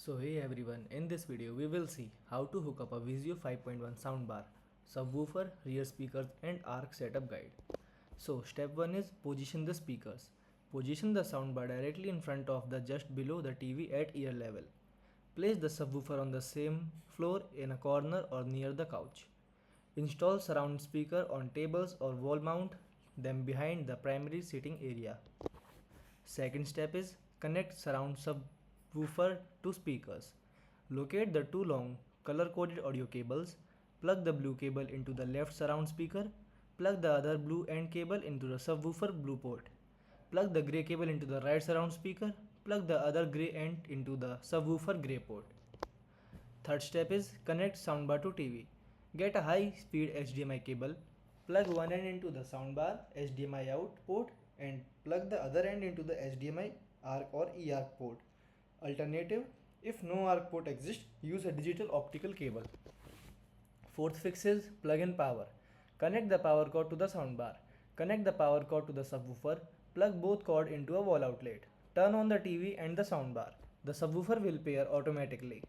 So hey everyone, in this video we will see how to hook up a Vizio 5.1 soundbar, subwoofer, rear speakers and ARC setup guide. So step 1 is position the speakers. Position the soundbar directly in front of the just below the TV at ear level. Place the subwoofer on the same floor in a corner or near the couch. Install surround speaker on tables or wall mount them behind the primary sitting area. Second step is connect surround subwoofer to speakers. Locate the two long color-coded audio cables. Plug the blue cable into the left surround speaker. Plug the other blue end cable into the subwoofer blue port. Plug the gray cable into the right surround speaker. Plug the other gray end into the subwoofer gray port. Third step is connect soundbar to TV. Get a high-speed HDMI cable. Plug one end into the soundbar HDMI out port and plug the other end into the HDMI ARC or eARC port. Alternative, if no ARC port exists, use a digital optical cable. Fourth fix is plug in power. Connect the power cord to the soundbar. Connect the power cord to the subwoofer. Plug both cord into a wall outlet. Turn on the TV and the soundbar. The subwoofer will pair automatically.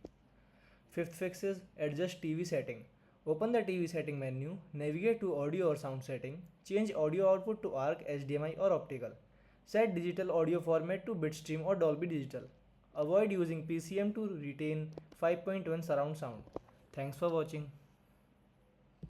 Fifth fix is adjust TV setting. Open the TV setting menu, navigate to audio or sound setting, change audio output to ARC, HDMI or optical. Set digital audio format to bitstream or Dolby Digital. Avoid using PCM to retain 5.1 surround sound. Thanks for watching.